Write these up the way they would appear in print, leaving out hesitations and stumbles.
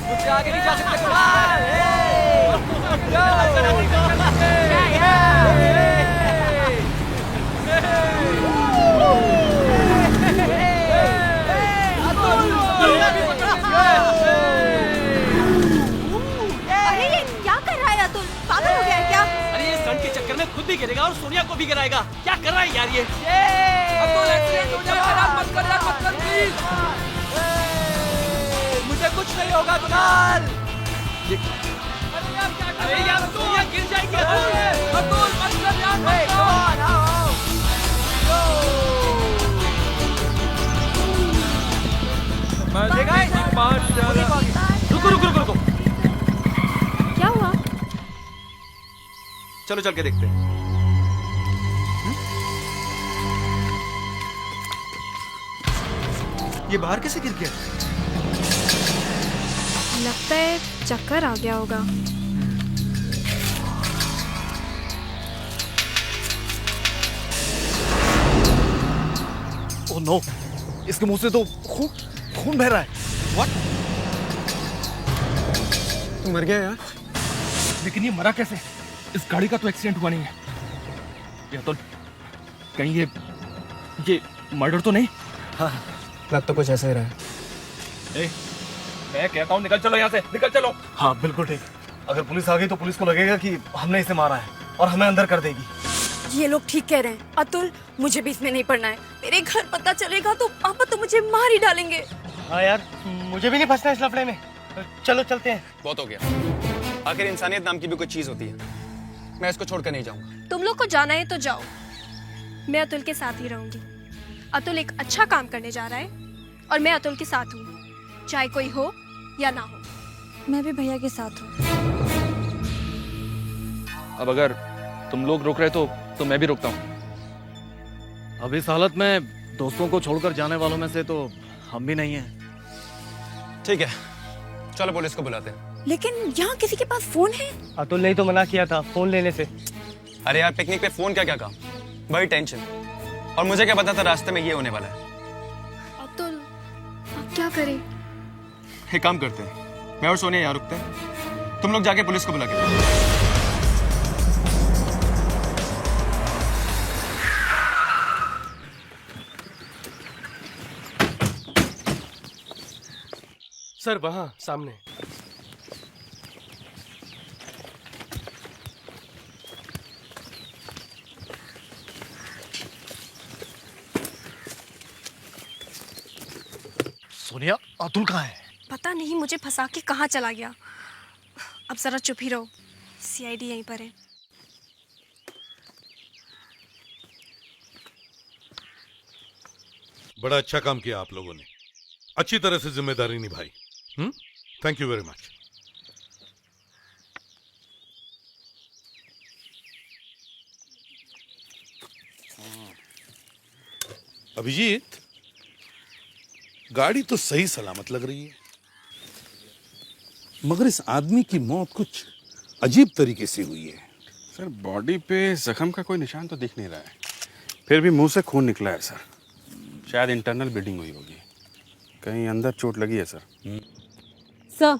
मुझसे आगे नहीं जा सकते कुणाल। अरे ये क्या कर रहा है अतुल, पागल हो गया है क्या? अरे ये स्टंट के चक्कर में खुद भी गिरेगा और सोनिया को भी गिराएगा। क्या कर रहा है यार ये? अतुल एक्सीडेंट हो जाएगा यार, मत कर प्लीज। मुझे कुछ नहीं होगा कुणाल। अरे यार सोनिया गिर जाएगी। अतुल मत कर यार, मत कर। रुको रुको रुको रुको, क्या हुआ? चलो चल के देखते हैं। ये बाहर कैसे गिर गया? लगता है चक्कर आ गया होगा। ओह नो, इसके मुंह से तो खून बह रहा है। What? तू मर गया यार। लेकिन ये मरा कैसे? इस गाड़ी का तो एक्सीडेंट हुआ नहीं है। ये अतुल, कहीं ये मर्डर तो नहीं? हाँ, लग तो कुछ ऐसा ही रहा है। मैं कहता हूँ निकल चलो यहाँ से, निकल चलो। हाँ बिल्कुल ठीक। अगर पुलिस आ गई तो पुलिस को लगेगा कि हमने इसे मारा है और हमें अंदर कर देगी। ये लोग ठीक कह रहे हैं अतुल, मुझे भी इसमें नहीं पड़ना है। मेरे घर पता चलेगा तो पापा तो मुझे मार ही डालेंगे। हाँ यार, मुझे भी नहीं फंसना इस लफड़े में। चलो चलते हैं। बहुत हो गया। आखिर इंसानियत नाम की भी कोई चीज होती है। मैं इसको छोड़कर नहीं जाऊंगा। तुम लोग को जाना है तो जाओ, मैं अतुल के साथ ही रहूंगी। अतुल एक अच्छा काम करने जा रहा है और मैं अतुल के साथ हूँ, चाहे कोई हो या ना हो। मैं भी भैया के साथ हूँ। अब अगर तुम लोग रुक रहे तो मैं भी रुकता हूँ। अब इस हालत में दोस्तों को छोड़कर जाने वालों में से तो हम भी नहीं हैं। ठीक है, चलो पुलिस को बुलाते हैं। लेकिन यहाँ किसी के पास फोन है? अतुल ने ही तो मना किया था फोन लेने से। अरे यार, पिकनिक पे फोन क्या काम, बड़ी टेंशन। और मुझे क्या पता था रास्ते में ये होने वाला है। अतुल अब क्या करें? एक काम करते हैं, मैं और सोनिया यहाँ रुकते हैं, तुम लोग जाके पुलिस को बुला के लाओ। सर वहाँ सामने। सोनिया, अतुल कहाँ है? पता नहीं, मुझे फंसा के कहाँ चला गया। अब जरा चुप ही रहो, सीआईडी यहीं पर है। बड़ा अच्छा काम किया आप लोगों ने, अच्छी तरह से जिम्मेदारी निभाई। Thank you very much. Abhijit, गाड़ी तो सही सलामत लग रही है, मगर इस आदमी की मौत कुछ अजीब तरीके से हुई है। सर, बॉडी पे जख्म का कोई निशान तो दिख नहीं रहा है, फिर भी मुंह से खून निकला है सर। शायद इंटरनल ब्लीडिंग हुई होगी, कहीं अंदर चोट लगी है सर। सर,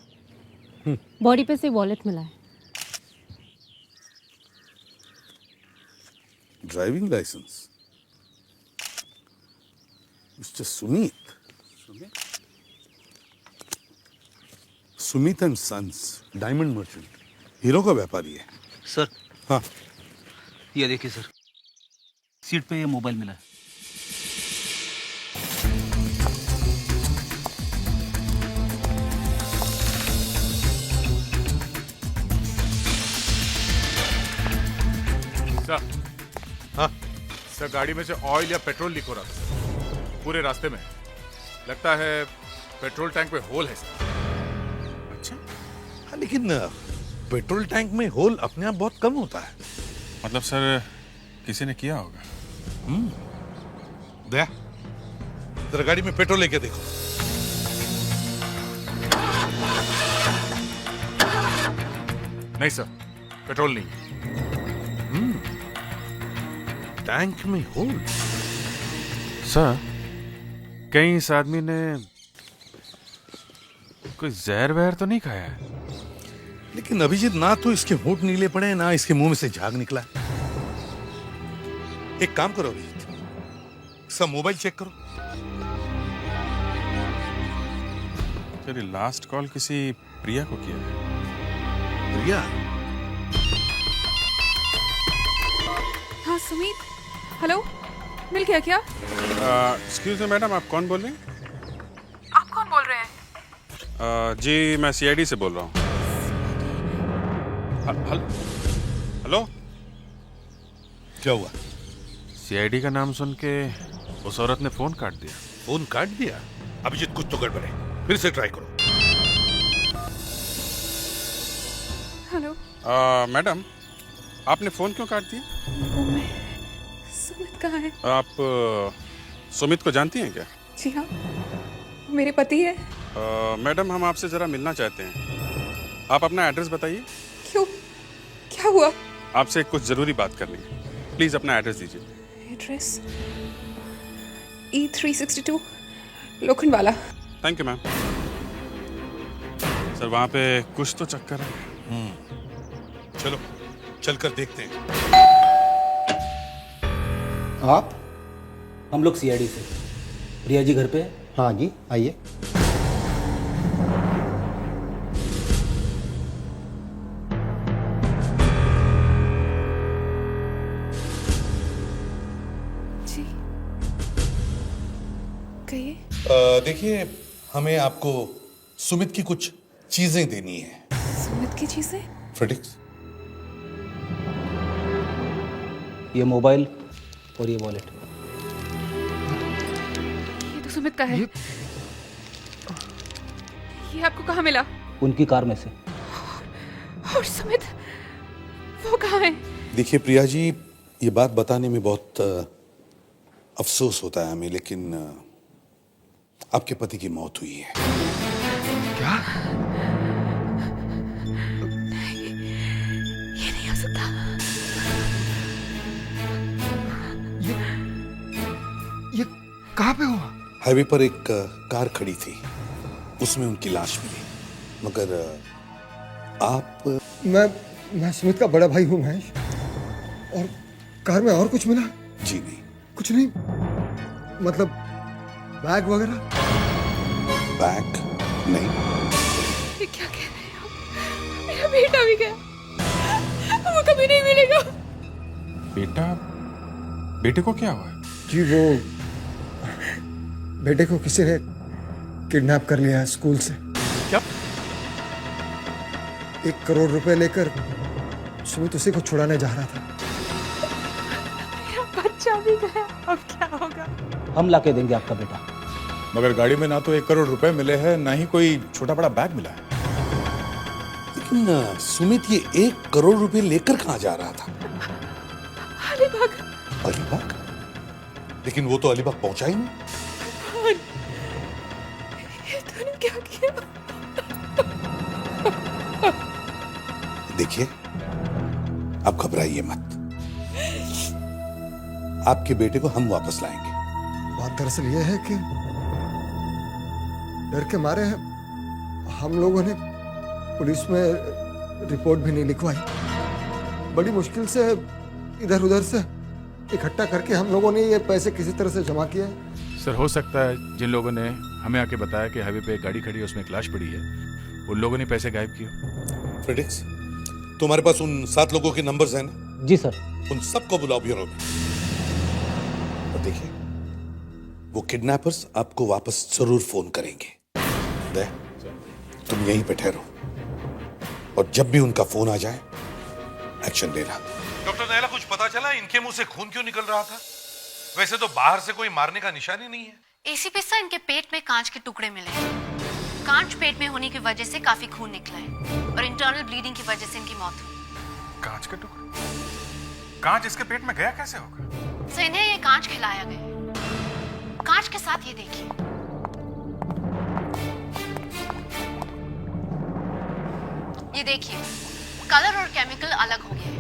बॉडी पे से वॉलेट मिला है। Driving licence, mister Sumit and sons, diamond merchant, हीरो का व्यापारी है। सर, हाँ, ये देखिए सर, सीट पे ये मोबाइल मिला है। सर, हाँ, सर गाड़ी में से ऑयल या पेट्रोल लीक हो रहा था पूरे रास्ते में। लगता है पेट्रोल टैंक में होल है सर। अच्छा। हाँ, लेकिन पेट्रोल टैंक में होल अपने आप बहुत कम होता है। मतलब सर किसी ने किया होगा। दया, जरा गाड़ी में पेट्रोल लेके देखो। नहीं सर, पेट्रोल नहीं। टैंक में होल। सर, कहीं इस आदमी ने कोई जहर वहर तो नहीं खाया है? लेकिन अभिजीत, ना तो इसके होंठ नीले पड़े ना इसके मुंह में से झाग निकला। एक काम करो अभिजीत, इसका मोबाइल चेक करो। तेरी लास्ट कॉल किसी प्रिया को किया है? प्रिया? हाँ सुमित, हेलो, मिल गया क्या? एक्सक्यूज मी मैडम, आप कौन बोल रहे हैं? आप कौन बोल रहे हैं? जी मैं सीआईडी से बोल रहा हूँ। हेलो, क्या हुआ? सीआईडी का नाम सुन के उस औरत ने फोन काट दिया। फोन काट दिया? अभिजीत, कुछ तो गड़बड़ है, फिर से ट्राई करो। हेलो। मैडम, आपने फोन क्यों काट दिया? वो मैं, सुमित कहाँ है? आप सुमित को जानती हैं क्या? जी हाँ, मेरे पति है। मैडम, हम आपसे जरा मिलना चाहते हैं। आप अपना एड्रेस बताइए। क्यों, क्या हुआ? आपसे कुछ जरूरी बात करनी है, प्लीज अपना एड्रेस दीजिए। Address E362 Lokhandwala. Thank you ma'am. Sir वहाँ पे कुछ तो चक्कर है। चलो चलकर देखते हैं। आप? हम लोग सीआईडी से। प्रिया जी घर पे है? हाँ जी, आइए। जी कहिए। देखिए, हमें आपको सुमित की कुछ चीजें देनी है। सुमित की चीजें? फ्रेडिक्स, ये मोबाइल और ये वॉलेट। ये तो सुमित का है। ये आपको कहाँ मिला? उनकी कार में से। और सुमित, वो कहाँ है? देखिए प्रिया जी, ये बात बताने में बहुत अफसोस होता है हमें, लेकिन आपके पति की मौत हुई है। क्या? ये नहीं हो सकता। ये कहाँ पे हुआ? हाईवे पर एक कार खड़ी थी, उसमें उनकी लाश मिली। मगर आप? मैं सुमित का बड़ा भाई हूँ महेश। और कार में और कुछ मिला? जी नहीं। कुछ नहीं? मतलब बैग वगैरह? बैग नहीं। ये क्या कह रहे हो? मेरा बेटा भी गया, वो कभी नहीं मिलेगा। बेटा? बेटे को क्या हुआ है? जी वो बेटे को किसी ने किडनैप कर लिया है स्कूल से। क्या? 1 करोड़ रुपए लेकर सुमित उसी को छुड़ाने जा रहा था। मेरा बच्चा भी गया, अब क्या होगा? हम लाके देंगे आपका बेटा। मगर गाड़ी में ना तो 1 करोड़ रुपए मिले हैं, ना ही कोई छोटा बड़ा बैग मिला है। लेकिन सुमित ये 1 करोड़ रुपए लेकर कहाँ जा रहा था? अलीबाग। अलीबाग? लेकिन वो तो अलीबाग पहुंचा ही नहीं। ये तूने क्या किया? देखिए, आप घबराइए मत, आपके बेटे को हम वापस लाएंगे। बात दरअसल ये है कि डर के मारे हम लोगों ने पुलिस में रिपोर्ट भी नहीं लिखवाई। बड़ी मुश्किल से इधर उधर से इकट्ठा करके हम लोगों ने ये पैसे किसी तरह से जमा किए। सर हो सकता है जिन लोगों ने हमें आके बताया कि हाईवे पे एक गाड़ी खड़ी है, उसमें एक लाश पड़ी है, उन लोगों ने पैसे गायब किए। फ्रेडिक्स, तुम्हारे पास उन 7 लोगों के नंबर्स हैं ना? जी सर। उन सबको बुलाओ ब्यूरो में। और देखिए, वो किडनैपर्स आपको वापस जरूर फोन करेंगे। दे, तुम यहीं पे ठहरो, और जब भी उनका फोन आ जाए एक्शन लेना। डॉक्टर नैला, कुछ पता चला इनके मुंह से खून क्यों निकल रहा था? वैसे तो बाहर से कोई मारने का निशान ही नहीं है। एसीपी सर, इनके पेट में कांच के टुकड़े मिले हैं। कांच पेट में होने की वजह से काफी खून निकला है और इंटरनल ब्लीडिंग की वजह से इनकी मौत हुई। कांच के टुकड़े? कांच इसके पेट में गया कैसे होगा? सर, इन्हें ये कांच खिलाया गया है। कांच के साथ ये देखिए, ये देखिए, कलर और केमिकल अलग हो गया है।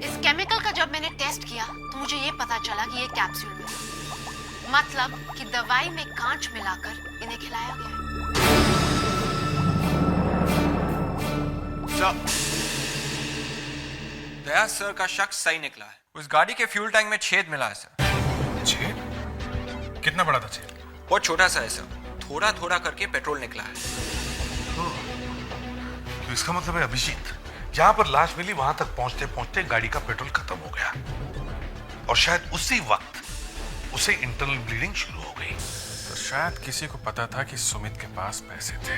इस केमिकल का जब मैंने टेस्ट किया तो मुझे ये पता चला कि ये कैप्सूल में, मतलब कि दवाई में कांच मिलाकर इन्हें खिलाया गया है। दया सर का शख्स सही निकला है। उस गाड़ी के फ्यूल टैंक में छेद मिला है सर। छेद? कितना बड़ा था छेद? बहुत छोटा सा है सर, थोड़ा थोड़ा करके पेट्रोल निकला है। तो इसका मतलब है अभिजीत जहां पर लाश मिली वहां तक पहुंचते पहुंचते गाड़ी का पेट्रोल खत्म हो गया और शायद उसी वक्त उसे इंटरनल ब्लीडिंग शुरू हो गई। तो शायद किसी को पता था कि सुमित के पास पैसे थे।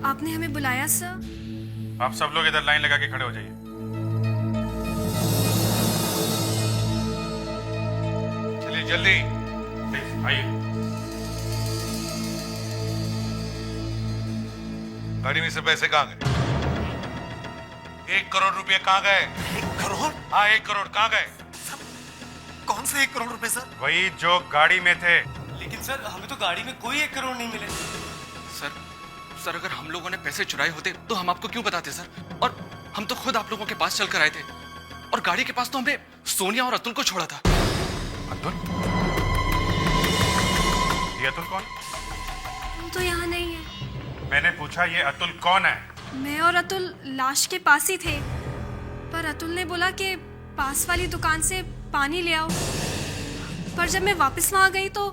आपने हमें बुलाया सर? आप सब लोग इधर लाइन लगा के खड़े हो जाइए। चलिए जल्दी आइए। गाड़ी में से पैसे कहाँ गए? 1 करोड़ रुपए कहाँ गए? 1 करोड़? हाँ 1 करोड़ कहाँ गए? कौन से 1 करोड़ रुपए सर? वही जो गाड़ी में थे। लेकिन सर हमें तो गाड़ी में कोई 1 करोड़ नहीं मिले। सर अगर हम लोगों ने पैसे चुराए होते तो हम आपको क्यों बताते सर? और हम तो खुद आप लोगों के पास चलकर आए थे और गाड़ी के पास तो हमने सोनिया और अतुल को छोड़ा था। अतुल? ये अतुल कौन? हम तो यहाँ नहीं है। मैंने पूछा ये अतुल कौन है? मैं और अतुल लाश के पास ही थे, पर अतुल ने बोला कि पास वाली दुकान से पानी ले आओ। पर जब मैं वापस वहां गई तो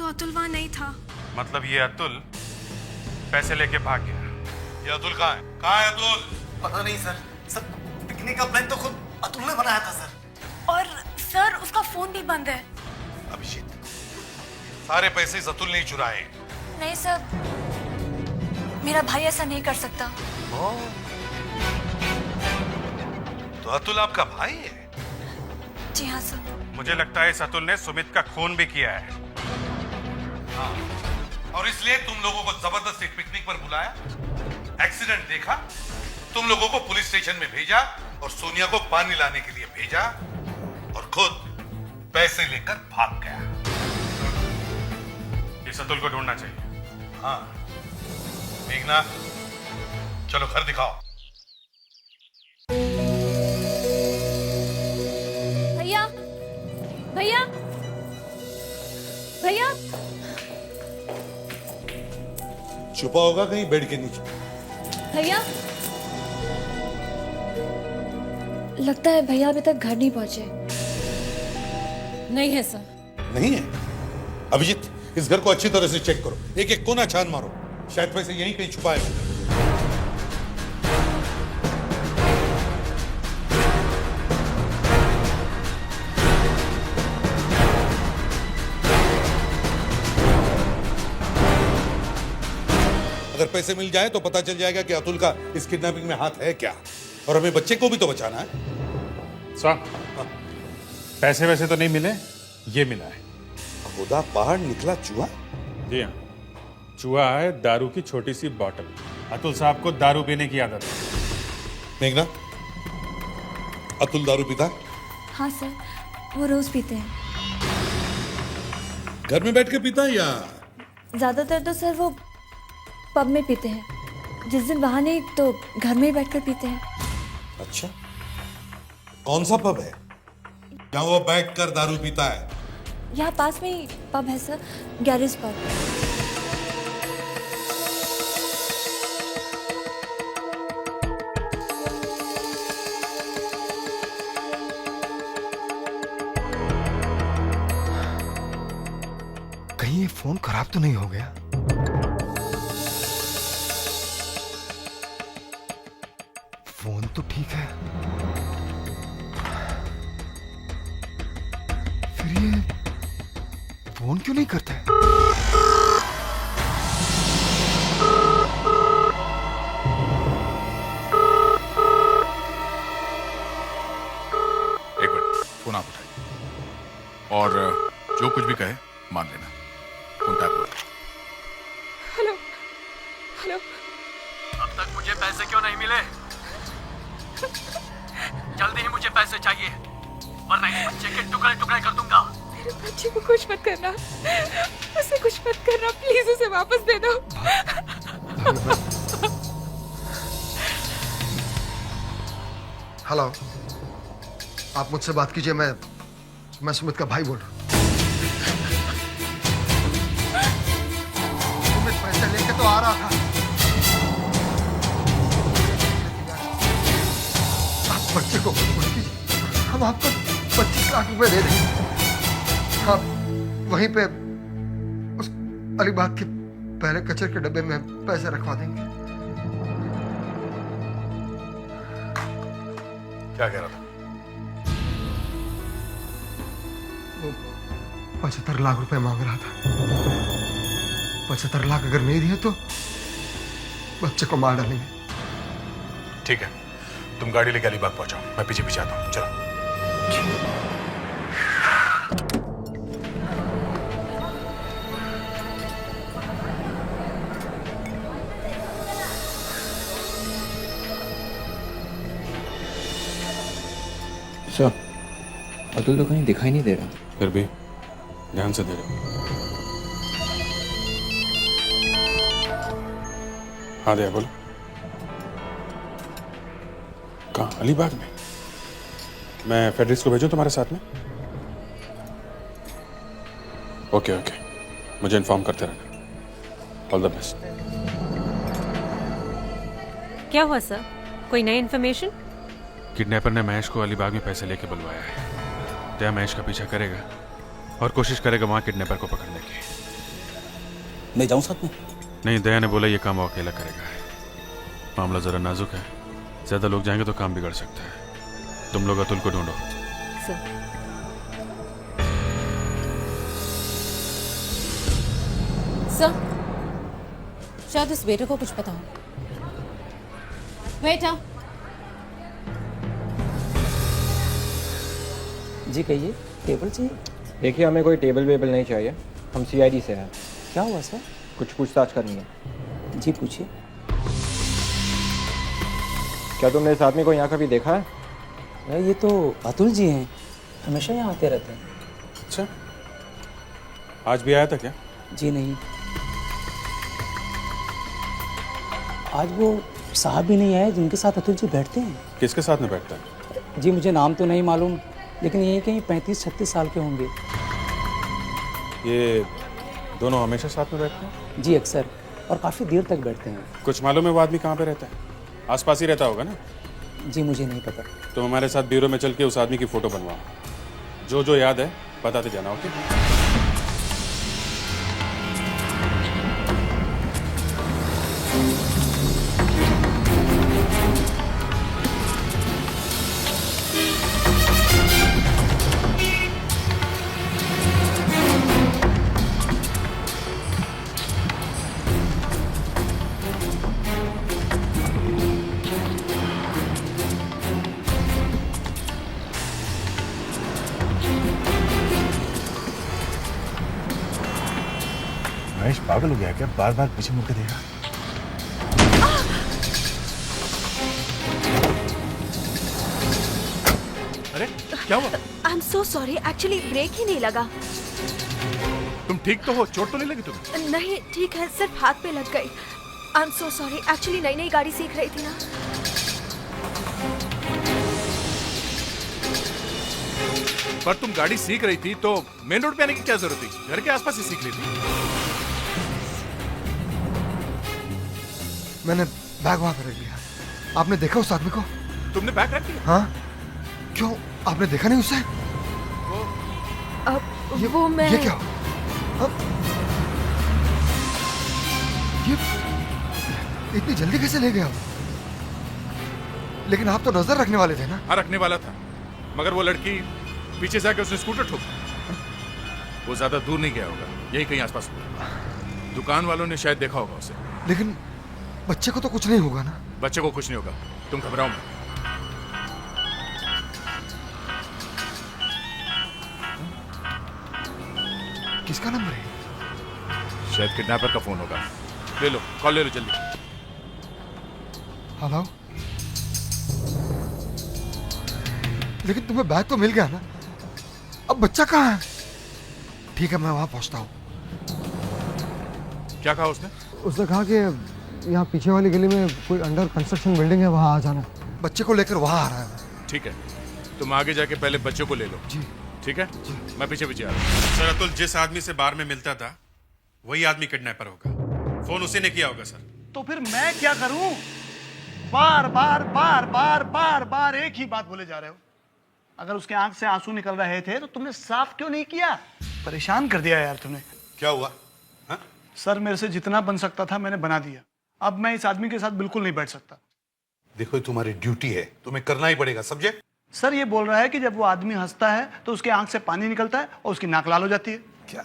अतुल वहां नहीं था। मतलब ये अतुल पैसे लेके भाग गया। ये अतुल कहाँ है? कहाँ है अतुल? पता नहीं सर। सर पिकनिक का प्लान तो खुद अतुल ने बनाया था सर। और सर उसका फोन भी बंद है। अभिजीत सारे पैसे इस अतुल ने ही चुराए। नहीं सर, मेरा भाई ऐसा नहीं कर सकता। तो अतुल आपका भाई है? जी हाँ सर। मुझे लगता है इस अतुल ने सुमित का खून भी किया है। हाँ और इसलिए तुम लोगों को जबरदस्ती पिकनिक पर बुलाया, एक्सीडेंट देखा, तुम लोगों को पुलिस स्टेशन में भेजा और सोनिया को पानी लाने के लिए भेजा और खुद पैसे लेकर भाग गया। इस अतुल को ढूंढना चाहिए। हाँ मेघना चलो घर दिखाओ। भैया भैया भैया छुपा होगा कहीं बेड के नीचे। भैया, लगता है भैया अभी तक घर नहीं पहुंचे। नहीं है सर। नहीं है? अभिजीत इस घर को अच्छी तरह से चेक करो, एक एक कोना छान मारो, शायद पैसे यहीं कहीं छुपाए हो। अगर पैसे मिल जाए तो पता चल जाएगा कि अतुल का इस किडनैपिंग में हाथ है क्या, और हमें बच्चे को भी तो बचाना है। साहब पैसे वैसे तो नहीं मिले, ये मिला है। खुदा बाहर निकला चूहा? जी हाँ, चूहा है दारू की छोटी सी बॉटल। अतुल साहब को दारू पीने की आदत है। मेघना, अतुल दारू पीता? हाँ सर, वो रोज पीते हैं। घर में बैठ के पीता है या? ज्यादातर तो सर वो पब में पीते हैं। जिस दिन वहां नहीं तो घर में ही बैठकर पीते हैं। अच्छा, कौन सा पब है जहां वो बैठ कर दारू पीता है? यहाँ पास में ही पब है सर, गैरेज पब। कहीं ये फोन खराब तो नहीं हो गया? फोन तो ठीक है, फिर ये फोन क्यों नहीं करता है? एक मिनट, फोन आप उठाइए और जो कुछ भी कहे मान लेना। फोन टैप करो। Hello hello. अब तक मुझे पैसे क्यों नहीं मिले? जल्दी ही मुझे पैसे चाहिए वरना इस बच्चे के टुकड़े टुकड़े कर दूंगा। मेरे बच्चे को कुछ मत करना, उसे कुछ मत करना, प्लीज उसे वापस दे दो। हेलो, आप मुझसे बात कीजिए, मैं सुमित का भाई बोल रहा हूँ। सुमित पैसे लेके तो आ रहा था, को गोली कीजिए, हम आपको 25 लाख रुपए दे देंगे। आप वहीं पे उस अलीबाग के पहले कचरे के डब्बे में पैसे रखवा देंगे। क्या कह रहा था? वो 75 लाख रुपए मांग रहा था। 75 लाख अगर नहीं दिए तो बच्चे को मार डालेंगे। ठीक है, तुम गाड़ी लेके अलीबाग पहुंचाओ, मैं पीछे पीछे आता हूँ। चलो। सर, अतुल तो कहीं दिखाई नहीं दे रहा। फिर भी ध्यान से दे रहे हो। हाँ दया, बोलो। कहाँ? अलीबाग में? मैं फेडरिक्स को भेजूं तुम्हारे साथ में? ओके ओके, मुझे इन्फॉर्म करते रहना। All the best. क्या हुआ सर, कोई नई इन्फॉर्मेशन? किडनैपर ने महेश को अलीबाग में पैसे लेके बुलवाया है। दया महेश का पीछा करेगा और कोशिश करेगा वहां किडनैपर को पकड़ने की। मैं जाऊं साथ में? नहीं, दया ने बोला ये काम वो अकेला करेगा। मामला जरा नाजुक है, ज्यादा लोग जाएंगे तो काम बिगड़ सकता है। तुम लोग अतुल को ढूंढो। सर, शायद इस बेटे को कुछ पता हो। बेटा। जी कहिए, टेबल चाहिए? देखिए, हमें कोई टेबल वेबल नहीं चाहिए, हम सीआईडी से हैं। क्या हुआ सर? कुछ पूछताछ करनी है। जी पूछिए। क्या तुमने इस आदमी को यहाँ कभी देखा है? ये तो अतुल जी हैं, हमेशा यहाँ आते रहते हैं। अच्छा, आज भी आया था क्या? जी नहीं, आज वो साहब भी नहीं आए जिनके साथ अतुल जी बैठते हैं। किसके साथ में बैठता है? जी मुझे नाम तो नहीं मालूम, लेकिन यही कहीं 35-36 साल के होंगे। ये दोनों हमेशा साथ में बैठते हैं? जी अक्सर, और काफ़ी देर तक बैठते हैं। कुछ मालूम है वो आदमी कहाँ पे रहता है? आसपास ही रहता होगा ना? जी मुझे नहीं पता। तुम हमारे साथ ब्यूरो में चल के उस आदमी की फोटो बनवाओ। जो जो याद है बताते जाना। ओके? महेश पागल हो गया क्या? बार बार पीछे मुड़ के देखा। अरे क्या हुआ? I am so sorry, actually break ही नहीं लगा। तुम ठीक तो हो? चोट तो नहीं लगी तुम्हें? नहीं ठीक है, सिर्फ हाथ पे लग गई। आई एम सो सॉरी, एक्चुअली नई नई गाड़ी सीख रही थी ना। पर तुम गाड़ी सीख रही थी तो मेन रोड पे आने की क्या जरूरत थी? घर के आसपास ही सीख लेती। मैंने बैग वहां पर रख दिया। आपने देखा उस आदमी को? तुमने बैग रख दिया? हाँ, क्यों आपने देखा नहीं उसे? वो मैं ये क्या? ये इतनी जल्दी कैसे ले गया? लेकिन आप तो नजर रखने वाले थे ना? हाँ, रखने वाला था, मगर वो लड़की पीछे से आके उसने स्कूटर ठोक। वो ज्यादा दूर नहीं गया होगा, यही कहीं आसपास होगा। दुकान वालों ने शायद देखा होगा उसे। लेकिन बच्चे को तो कुछ नहीं होगा ना? बच्चे को कुछ नहीं होगा, तुम घबराओ मत। किसका नंबर है? शायद किडनैपर का फोन होगा। ले लो, कॉल ले लो जल्दी। हेलो, लेकिन तुम्हें बैग तो मिल गया ना? अब बच्चा कहाँ है? ठीक है, मैं वहां पहुंचता हूँ। क्या कहा उसने? उसने कहा कि यहाँ पीछे वाली गली में कोई अंडर कंस्ट्रक्शन बिल्डिंग है, वहां आ जाना। बच्चे को लेकर वहां आ रहा है। ठीक है, तुम आगे जाके पहले बच्चों को ले लो। जी ठीक है जी। मैं पीछे पीछे आ रहा हूँ। सर, अतुल जिस आदमी से बार में मिलता था वही आदमी किडनैपर होगा। फोन उसी ने किया होगा सर। तो फिर मैं क्या करूं? बार बार बार बार बार बार एक ही बात बोले जा रहे हो। अगर उसके आंख से आंसू निकल रहे थे तो तुमने साफ क्यों नहीं किया? परेशान कर दिया यार तुमने। क्या हुआ? सर मेरे से जितना बन सकता था मैंने बना दिया। अब मैं इस आदमी के साथ बिल्कुल नहीं बैठ सकता। देखो ये तुम्हारी ड्यूटी है, तुम्हें करना ही पड़ेगा, समझे? सर ये बोल रहा है कि जब वो आदमी हंसता है तो उसके आंख से पानी निकलता है और उसकी नाक लाल हो जाती है। क्या?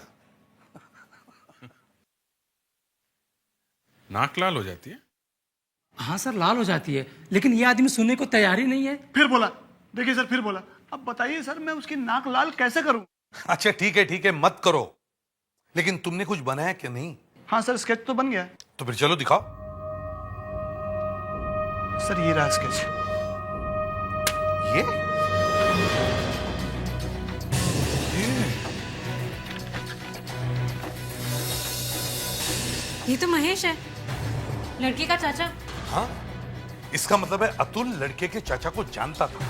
नाक लाल हो जाती है? हाँ सर, लाल हो जाती है, लेकिन ये आदमी सुनने को तैयार ही नहीं है। फिर बोला, देखिए सर फिर बोला। अब बताइए सर मैं उसकी नाक लाल कैसे करूं? अच्छा ठीक है मत करो, लेकिन तुमने कुछ बनाया क्या? नहीं। हाँ सर स्केच तो बन गया। तो फिर चलो दिखाओ। सर ये रहा स्केच। ये तो महेश है, लड़की का चाचा। हाँ, इसका मतलब है अतुल लड़के के चाचा को जानता था।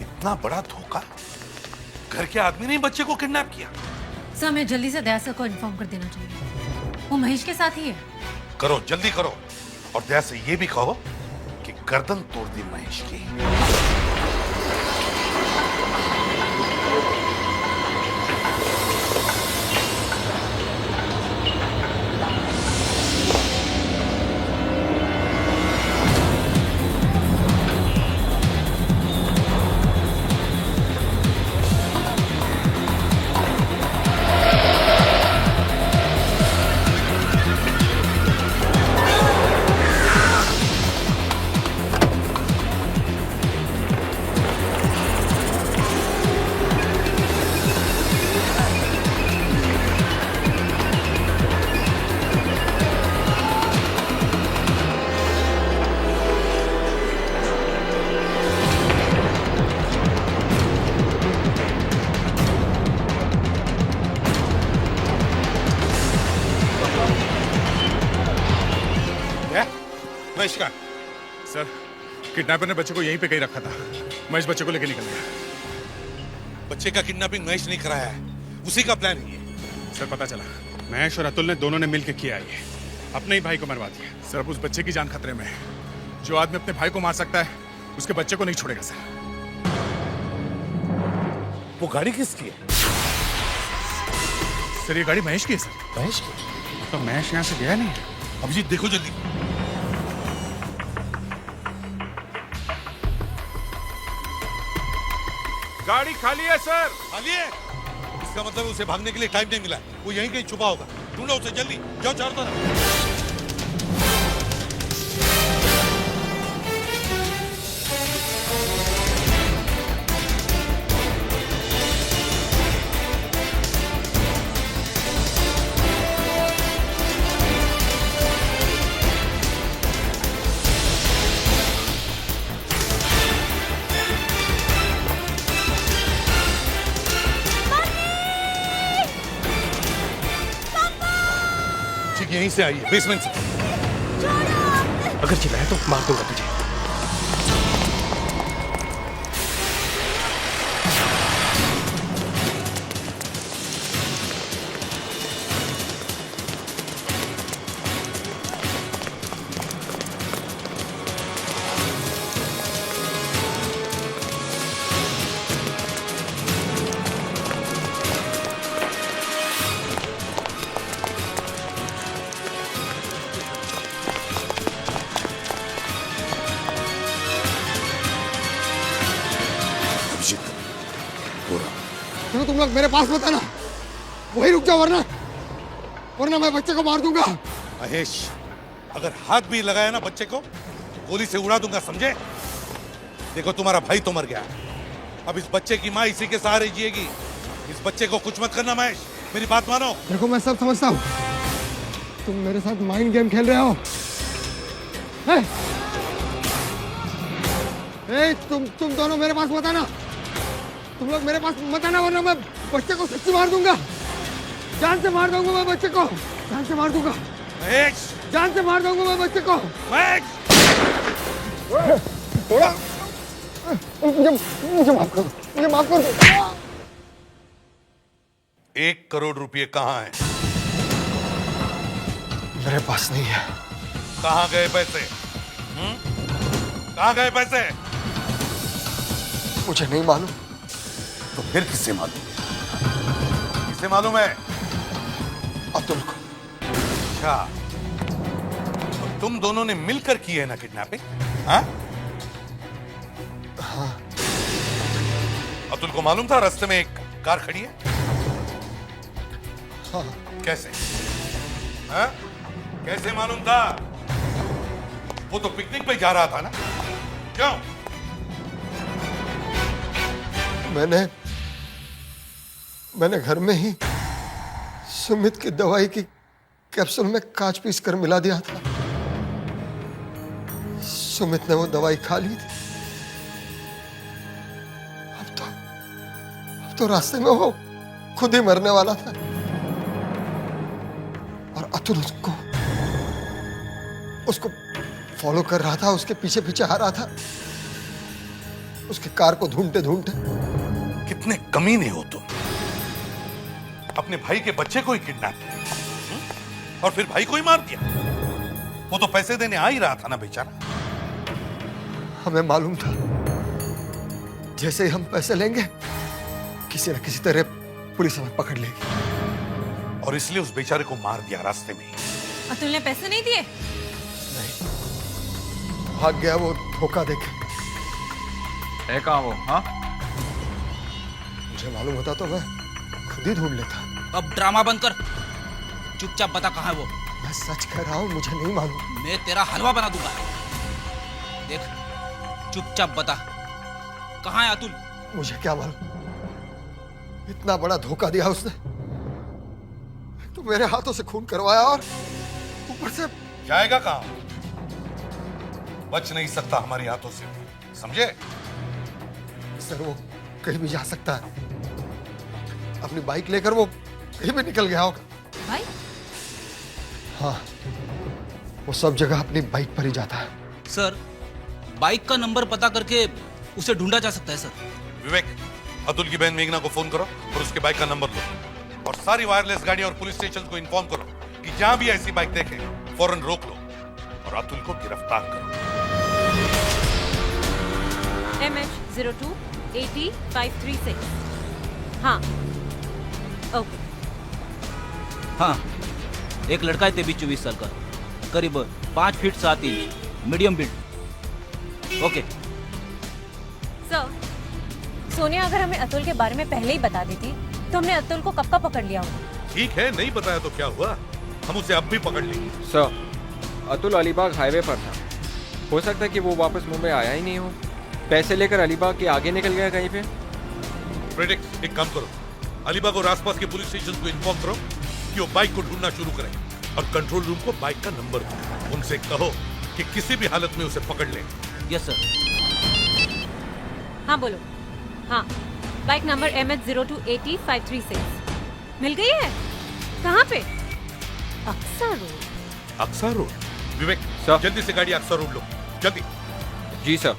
इतना बड़ा धोखा। घर के आदमी ने बच्चे को किडनैप किया। सर हमें जल्दी से दया सर को इन्फॉर्म कर देना चाहिए। वो महेश के साथ ही है। करो, जल्दी करो। और दया से ये भी कहो कि गर्दन तोड़ दी महेश की। नमस्कार सर, किडनैपर ने बच्चे को यहीं पे कहीं रखा था। महेश बच्चे को लेके निकल गया। बच्चे का किडनैपिंग महेश नहीं कराया है, उसी का प्लान है ये। सर पता चला महेश और अतुल ने दोनों ने मिलकर किया ये। अपने ही भाई को मरवा दिया। सर अब उस बच्चे की जान खतरे में है। जो आदमी अपने भाई को मार सकता है उसके बच्चे को नहीं छोड़ेगा सर। वो गाड़ी किसकी है? सर ये गाड़ी महेश की है सर। महेश की? तो महेश यहाँ से गया नहीं। अभिजीत देखो जल्दी। गाड़ी खाली है सर। खाली है? इसका मतलब उसे भागने के लिए टाइम नहीं मिला। वो यहीं कहीं छुपा होगा। ढूंढो उसे जल्दी। जाओ चारों तरफ। यहीं से आई है, बेसमेंट से। अगर चिल्लाया तो मार दूंगा तुझे। चलो तुम लोग मेरे पास मत आना, वही रुक जाओ, वरना मैं बच्चे को मार दूंगा। महेश, अगर हाथ भी लगाया ना बच्चे को, गोली से उड़ा दूंगा, समझे? देखो तुम्हारा भाई तो मर गया, अब इस बच्चे की माँ इसी के सहारे जिएगी। इस बच्चे को कुछ मत करना महेश, मेरी बात मानो। देखो मैं सब समझता हूँ, तुम मेरे साथ माइंड गेम खेल रहे हो। तुम दोनों मेरे पास मत आना, तुम लोग मेरे पास मत आना, वरना मैं बच्चे को सच्ची मार दूंगा। जान से मार दूंगा मैं बच्चे को, जान से मार दूंगा। जान से मार दूंगा मैं बच्चे को। थोड़ा मुझे माफ कर दो, मुझे माफ कर दो। 1 करोड़ रुपए कहाँ हैं? मेरे पास नहीं है। कहाँ गए पैसे? कहाँ गए पैसे? मुझे नहीं मालूम। तो फिर किससे मालूम? किससे मालूम है? अतुल को। अच्छा, तो तुम दोनों ने मिलकर की है ना किडनैपिंग? हाँ? हाँ। अतुल को मालूम था रास्ते में एक कार खड़ी है? हाँ। कैसे? हाँ? कैसे मालूम था? वो तो पिकनिक पे जा रहा था ना? क्यों? मैंने घर में ही सुमित की दवाई की कैप्सूल में कांच पीस कर मिला दिया था। सुमित ने वो दवाई खा ली थी। अब तो रास्ते में वो खुद ही मरने वाला था और अतुल उसको फॉलो कर रहा था, उसके पीछे पीछे आ रहा था, उसकी कार को ढूंढते ढूंढते। कितने कमीने हो तुम, अपने भाई के बच्चे को ही किडनैप किया और फिर भाई को ही मार दिया। वो तो पैसे देने आ ही रहा था ना बेचारा। हमें मालूम था जैसे ही हम पैसे लेंगे किसी न किसी तरह पुलिस हमें पकड़ लेगी, और इसलिए उस बेचारे को मार दिया रास्ते में। अतुल ने पैसे नहीं दिए? भाग गया वो धोखा देके। है कहाँ वो? हाँ, मुझे मालूम होता तो मैं खुद ही ढूंढ लेता। अब ड्रामा बंद कर, चुपचाप बता कहाँ है वो। मैं सच कह रहा हूँ, मुझे नहीं मालूम। मैं तेरा हलवा बना दूंगा। देख, चुपचाप बता कहाँ है अतुल। मुझे क्या मालूम, इतना बड़ा धोखा दिया उसने, तो मेरे हाथों से खून करवाया और ऊपर से जाएगा कहाँ? बच नहीं सकता हमारे हाथों से, समझे? सर वो कहीं भी जा सकता है, अपनी बाइक लेकर वो कहीं भी निकल गया होगा। बाइक? हाँ, वो सब जगह अपनी बाइक पर ही जाता है। सर, बाइक का नंबर पता करके उसे ढूंढा जा सकता है सर। विवेक, अतुल की बहन मेघना को फोन करो और उसके बाइक का नंबर लो, और सारी वायरलेस गाड़ी और पुलिस स्टेशन को इन्फॉर्म करो कि जहां भी ऐसी बाइक देखे फौरन रोक लो और अतुल को गिरफ्तार करो। MH0280-536। हाँ, ओके। हाँ, एक लड़का है 23-24 साल का, करीब 5 feet 7 inch, medium build. Okay sir, Sonia अगर हमें अतुल के बारे में पहले ही बता देती तो हमने अतुल को कब का पकड़ लिया होता। ठीक है, नहीं बताया तो क्या हुआ, हम उसे अब भी पकड़ लेंगे। सर, अतुल अलीबाग हाईवे पर था, हो सकता है कि वो वापस मुंबई आया ही नहीं हो, पैसे लेकर अलीबाग के आगे निकल गया कहीं पे। प्रेडिक्ट, एक काम करो, अलीबाग और आसपास के पुलिस स्टेशन को इन्फॉर्म करो कि वो बाइक को ढूंढना शुरू करें और कंट्रोल रूम को बाइक का नंबर दो। उनसे कहो कि किसी भी हालत में उसे पकड़ लें। Yes sir. हाँ बोलो। हाँ, बाइक नंबर MH0280-536 मिल गई है? कहाँ पे? अक्सा रोड। अक्सा रोड? विवेक, जल्दी से गाड़ी अक्सा रोड लो, जल्दी। जी सर।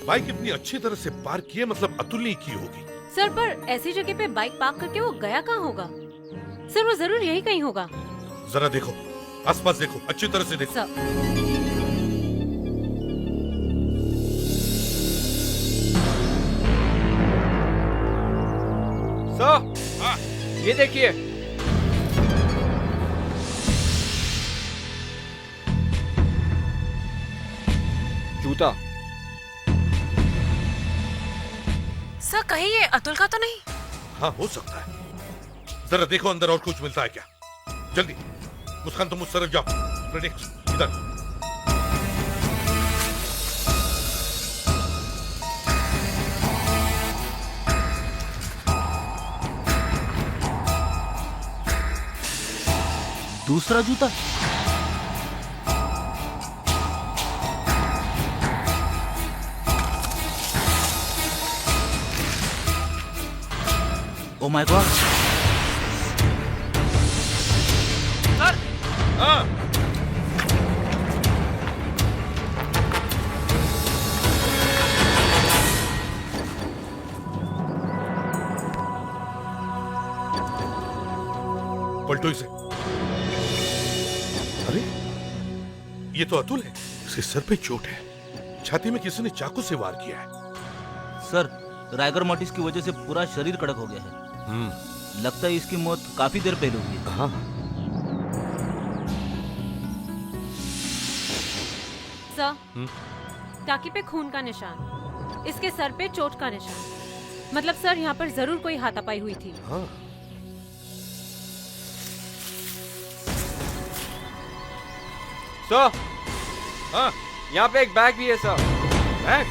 बाइक इतनी अच्छी तरह से पार्क की है, मतलब अतुल ने की होगी। सर, पर ऐसी जगह पे बाइक पार्क करके वो गया कहाँ होगा? सर, वो जरूर यही कहीं होगा। जरा देखो, आसपास देखो, अच्छी तरह से देखो। सर, हाँ, ये देखिए। जूता। सर, कहीं ये अतुल का तो नहीं? हाँ, हो सकता है। जरा देखो अंदर और कुछ मिलता है क्या, जल्दी। मुस्कान, तुम उस तरफ जाओ। प्रेडिक्ट, इधर। दूसरा जूता? Oh my God. सर, हाँ। पलटो इसे। अरे ये तो अतुल है। इसके सर पे चोट है, छाती में किसी ने चाकू से वार किया है। सर, राइगर मोटिस की वजह से पूरा शरीर कड़क हो गया है। लगता है इसकी मौत काफी देर पहले हुई है। हाँ। सर, टाकी पे खून का निशान, इसके सर पे चोट का निशान। मतलब सर यहाँ पर जरूर कोई हाथापाई हुई थी। हाँ। सर, हाँ, यहाँ पे एक बैग भी है सर। बैग?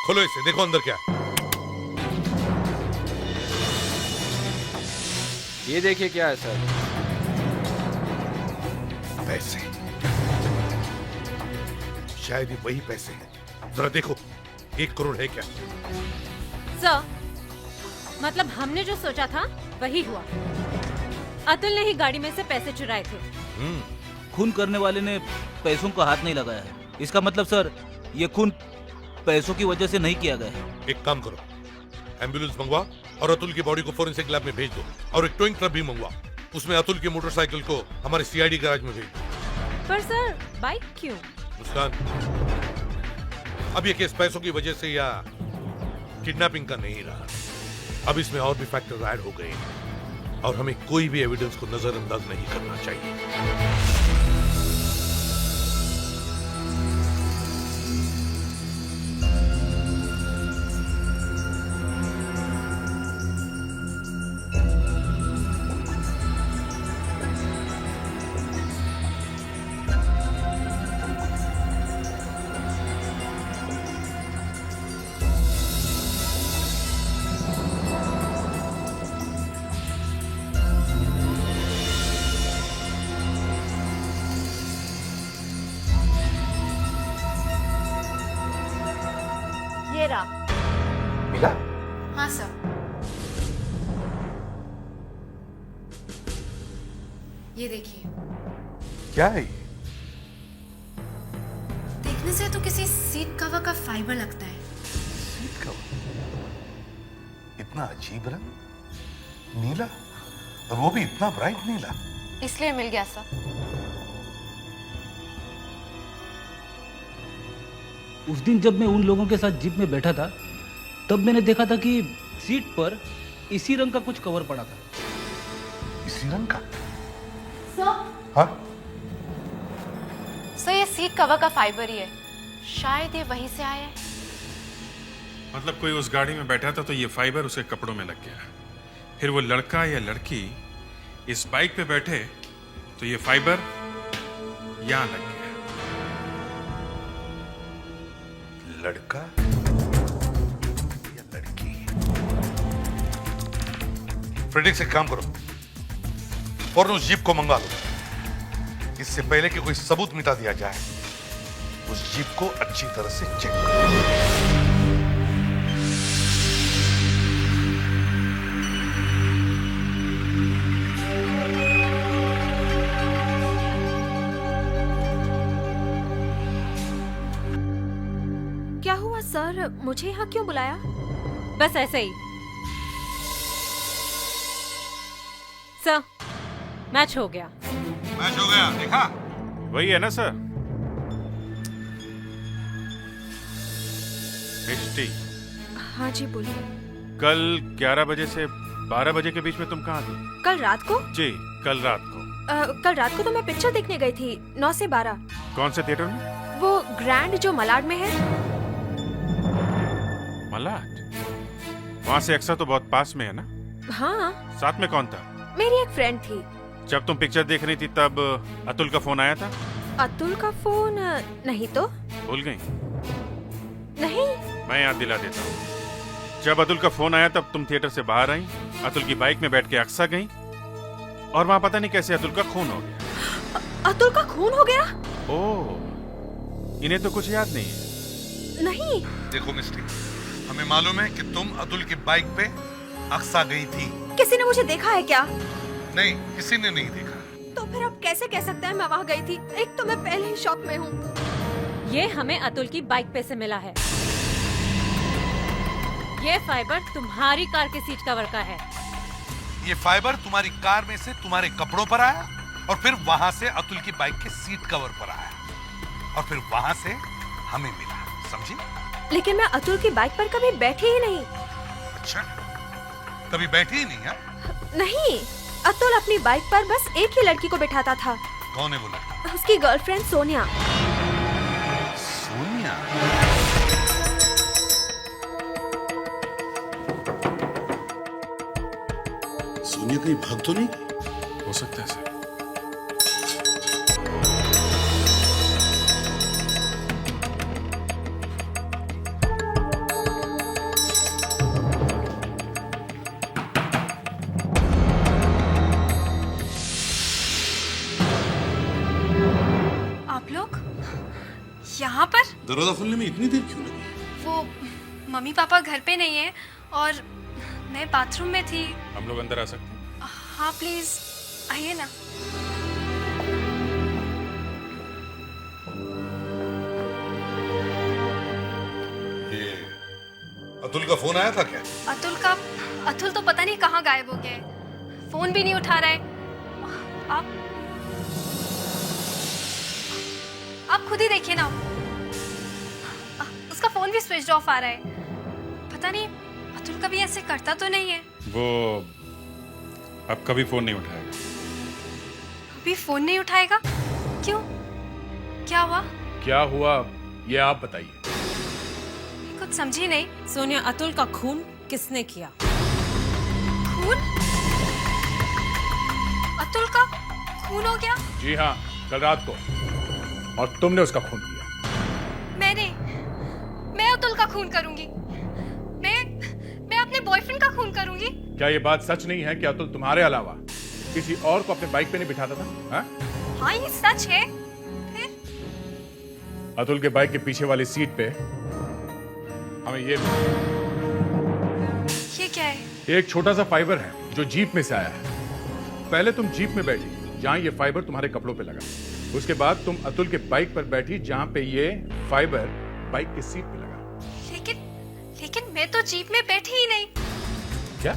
खोलो इसे, देखो अंदर क्या है। ये देखिए क्या है सर। पैसे, शायद ये वही पैसे हैं। जरा देखो, 1 करोड़ है क्या? सर, मतलब हमने जो सोचा था वही हुआ। अतुल ने ही गाड़ी में से पैसे चुराए थे। खून करने वाले ने पैसों को हाथ नहीं लगाया है। इसका मतलब सर, ये खून पैसों की वजह से नहीं किया गया है। एक काम करो, एम्बुलेंस मंगवा और अतुल की बॉडी को फोरेंसिक लैब में भेज दो, और एक टोइंग ट्रक भी मंगवा। उसमें अतुल की मोटरसाइकिल को हमारे सीआईडी गैराज में भेज दो। पर सर, बाइक क्यों? मुस्कान, अब ये केस पैसों की वजह से या किडनैपिंग का नहीं रहा। अब इसमें और भी फैक्टर ऐड हो गए हैं, और हमें कोई भी एविडेंस को नजरअंदाज नहीं करना चाहिए। मिला? हाँ सर। ये देखिए। क्या है ये? देखने से तो किसी सीट कवर का फाइबर लगता है। Seat cover? इतना अजीब रंग, नीला, और वो भी इतना ब्राइट नीला। इसलिए मिल गया सर। उस दिन जब मैं उन लोगों के साथ जीप में बैठा था, तब मैंने देखा था कि सीट पर इसी रंग का कुछ कवर पड़ा था। इसी रंग का? सर? हाँ? सर, ये सीट कवर का फाइबर ही है। शायद ये वहीं से आया है। मतलब कोई उस गाड़ी में बैठा था तो ये फाइबर उसके कपड़ों में लग गया। फिर वो लड़का या लड़की इस बाइक पे बैठे तो ये फाइबर यहां लग गया। लड़का या लड़की? फ्रेडिक्स, एक काम करो, फौरन उस जीप को मंगा लो। इससे पहले कि कोई सबूत मिटा दिया जाए, उस जीप को अच्छी तरह से चेक करो। क्या हुआ सर, मुझे यहाँ क्यों बुलाया? बस ऐसे ही। सर, मैच हो गया। मैच हो गया, देखा? वही है ना सर? रिश्ती, हाँ जी बोलिए। कल 11 बजे से 12 बजे के बीच में तुम कहाँ थी? कल रात को? जी, कल रात को। कल रात को तो मैं पिक्चर देखने गई थी, 9 से 12। कौन से थिएटर में? वो ग्रैंड जो मलाड में है। मलाड? वहाँ से अक्सर तो बहुत पास में है ना? हाँ। साथ में कौन था? मेरी एक फ्रेंड थी। जब तुम पिक्चर देख रही थी तब अतुल का फोन आया था? अतुल का फोन? नहीं तो। भूल गई? नहीं। मैं याद दिला देता हूँ। जब अतुल का फोन आया तब तुम थिएटर से बाहर आई, अतुल की बाइक में बैठ के अक्सा गई, और वहाँ पता नहीं कैसे अतुल का खून हो गया। अतुल का खून हो गया? ओह, इन्हें तो कुछ याद नहीं है। नहीं। देखो मिस्टी, हमें मालूम है कि तुम अतुल की बाइक पे अक्सा गई थी। किसी ने मुझे देखा है क्या? नहीं, किसी ने नहीं देखा। तो फिर आप कैसे कह सकते हैं मैं वहाँ गई थी? एक तो मैं पहले ही शॉक में हूँ। ये हमें अतुल की बाइक पे से मिला है। ये फाइबर तुम्हारी कार के सीट कवर का है। ये फाइबर तुम्हारी कार में से तुम्हारे कपड़ों पर आया और फिर वहां से अतुल की बाइक के सीट कवर पर आया और फिर वहां से हमें मिला, समझी? लेकिन मैं अतुल की बाइक पर कभी बैठी ही नहीं। अच्छा, कभी बैठी ही नहीं है? नहीं, अतुल अपनी बाइक पर बस एक ही लड़की को बिठाता था। कौन है वो लड़की? उसकी गर्लफ्रेंड सोनिया। सोनिया? सोनिया कहीं भाग तो नहीं? हो सकता है सर। आप लोग यहाँ पर? दरवाजा खोलने में इतनी देर क्यों लगी? वो मम्मी पापा घर पे नहीं है और मैं बाथरूम में थी। हम लोग अंदर आ सकते हैं? हाँ प्लीज आइए ना। ये अतुल का फोन आया था क्या? अतुल तो पता नहीं कहाँ गायब हो गया है। फोन भी नहीं उठा रहा है। आप खुद ही देखिए ना, उसका फोन भी स्विच ऑफ आ रहा है। पता नहीं अतुल कभी ऐसे करता तो नहीं है। वो अब कभी फोन नहीं उठाएगा। अभी फोन नहीं उठाएगा? क्यों? क्या हुआ? क्या हुआ ये आप बताइए। कुछ समझी नहीं। सोनिया, अतुल का खून किसने किया? खून? अतुल का खून हो गया? जी हाँ, कल रात को। और तुमने उसका खून किया। मैं अतुल का खून करूंगी। मैं अपने बॉयफ्रेंड का खून करूंगी। क्या ये बात सच नहीं है कि अतुल तुम्हारे अलावा किसी और को अपने बाइक पे नहीं बिठाता था? हाँ? हाँ ये सच है। अतुल के बाइक के पीछे वाली सीट पे हमें ये क्या है? एक छोटा सा फाइबर है जो जीप में से आया है। पहले तुम जीप में बैठी जहां ये फाइबर तुम्हारे कपड़ों पे लगा। उसके बाद तुम अतुल के बाइक पर बैठी जहां पे ये फाइबर बाइक की सीट पे लगा। लेकिन मैं तो जीप में बैठी ही नहीं। क्या?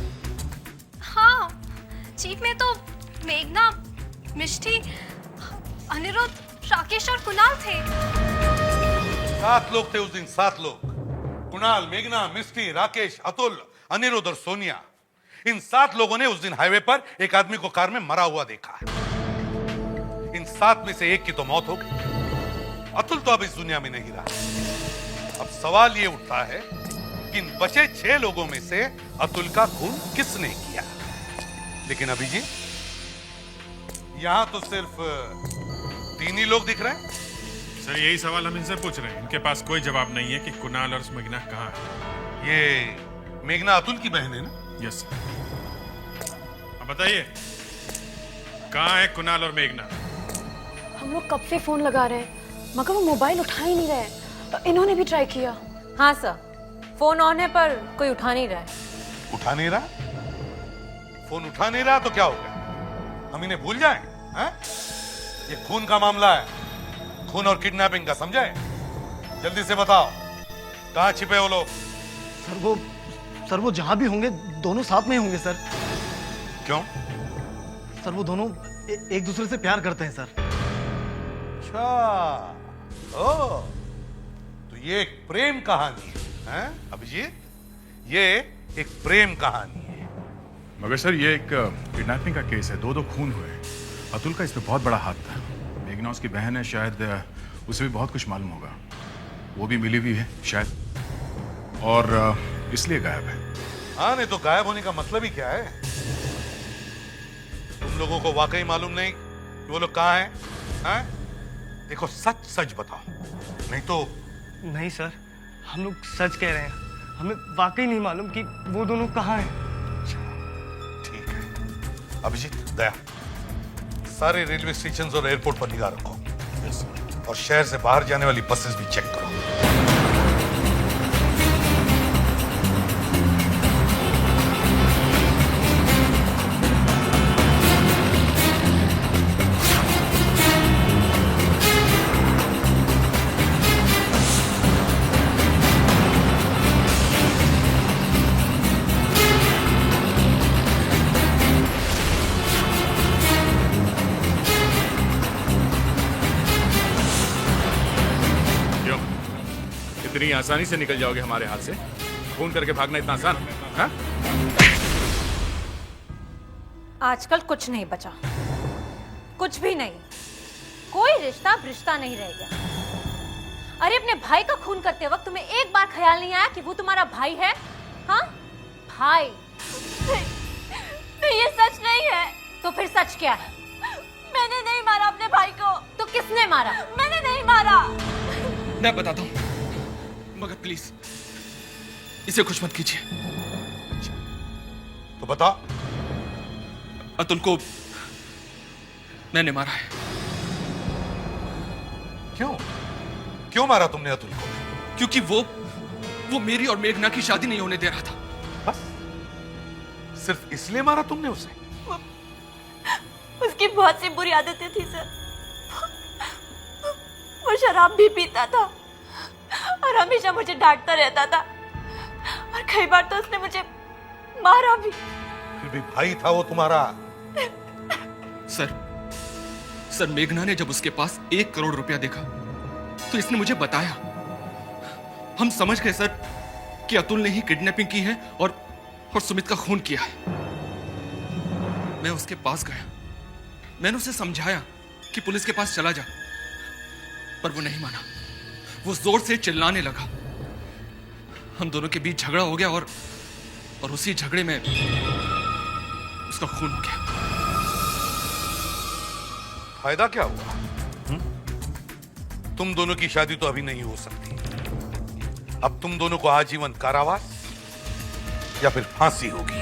हाँ, जीप में तो मेघना, मिष्टी, अनिरुद्ध, राकेश और कुणाल थे। 7 लोग थे उस दिन, 7 लोग। कुणाल, मेघना, मिष्टी, राकेश, अतुल, अनिरुद्ध और सोनिया। इन 7 लोगों ने उस दिन हाईवे पर एक आदमी को कार में मरा हुआ देखा। इन 7 में से एक की तो मौत हो गई। अतुल तो अब इस दुनिया में नहीं रहा। अब सवाल ये उठता है कि इन बचे 6 लोगों में से अतुल का खून किसने किया? लेकिन अभिजीत, यहां तो सिर्फ 3 ही लोग दिख रहे हैं। सर यही सवाल हम इनसे पूछ रहे हैं। इनके पास कोई जवाब नहीं है कि कुणाल और मेघना कहाँ है। ये मेघना अतुल की बहन है ना? Yes sir. अब बताइए कहाँ है कुणाल और मेघना? हम लोग कब से फोन लगा रहे हैं मगर वो मोबाइल उठा ही नहीं रहे। इन्होंने भी ट्राई किया। हाँ सर, फोन ऑन है पर कोई उठा नहीं रहा है। उठा नहीं रहा? फोन उठा नहीं रहा तो क्या हो गया? हम इन्हें भूल जाएं? हैं? ये खून का मामला है, खून और किडनैपिंग का, समझे? जल्दी से बताओ कहाँ छिपे हो लोग? सर वो जहां भी होंगे दोनों साथ में होंगे सर। क्यों? सर वो दोनों एक दूसरे से प्यार करते हैं सर। अच्छा, ओ, तो ये एक प्रेम कहानी है अभिजीत? ये एक प्रेम कहानी है। मगर सर ये एक किडनैपिंग का केस है। 2 खून हुए। अतुल का इसमें बहुत बड़ा हाथ था। मेघना उसकी बहन है, शायद उसे भी बहुत कुछ मालूम होगा। वो भी मिली हुई है शायद, और इसलिए गायब है। हाँ, नहीं तो गायब होने का मतलब ही क्या है? तुम लोगों को वाकई मालूम नहीं कि वो लोग कहाँ हैं? हैं? देखो सच सच बताओ, नहीं तो। नहीं सर, हम लोग सच कह रहे हैं। हमें वाकई नहीं मालूम कि वो दोनों कहाँ हैं। ठीक है अभिजीत, दया, सारे रेलवे स्टेशन और एयरपोर्ट पर निगाह रखो। और शहर से बाहर जाने वाली बसेस भी चेक करो। इतनी आसानी से निकल जाओगे हमारे हाथ से? खून करके भागना इतना आसान? हाँ? आजकल कुछ नहीं बचा, कुछ भी नहीं। कोई रिश्ता रिश्ता नहीं रह गया। अरे अपने भाई का खून करते वक्त तुम्हें एक बार ख्याल नहीं आया कि वो तुम्हारा भाई है? हाँ, भाई। नहीं, ये सच नहीं है। तो फिर सच क्या है? मैंने नहीं मारा अपने भाई को। तो किसने मारा? मैंने नहीं मारा। मैं बताता हूँ, मगर प्लीज इसे कुछ मत कीजिए। तो बताओ। अतुल को मैंने मारा है। क्यों? क्यों मारा तुमने अतुल को? क्योंकि वो मेरी और मेघना की शादी नहीं होने दे रहा था। बस सिर्फ इसलिए मारा तुमने उसे? उसकी बहुत सी बुरी आदतें थी सर। वो शराब भी पीता था और हमेशा मुझे डांटता रहता था, और कई बार तो उसने मुझे मारा भी। फिर भी भाई था वो तुम्हारा। सर मेघना ने जब उसके पास 1 करोड़ रुपया देखा तो इसने मुझे बताया। हम समझ गए सर कि अतुल ने ही किडनैपिंग की है और सुमित का खून किया है। मैं उसके पास गया, मैंने उसे समझाया कि पुलिस के पास चला जा, पर वो नहीं माना। वो जोर से चिल्लाने लगा। हम दोनों के बीच झगड़ा हो गया और उसी झगड़े में उसका खून हो गया। फायदा क्या हुआ? तुम दोनों की शादी तो अभी नहीं हो सकती। अब तुम दोनों को आजीवन कारावास या फिर फांसी होगी।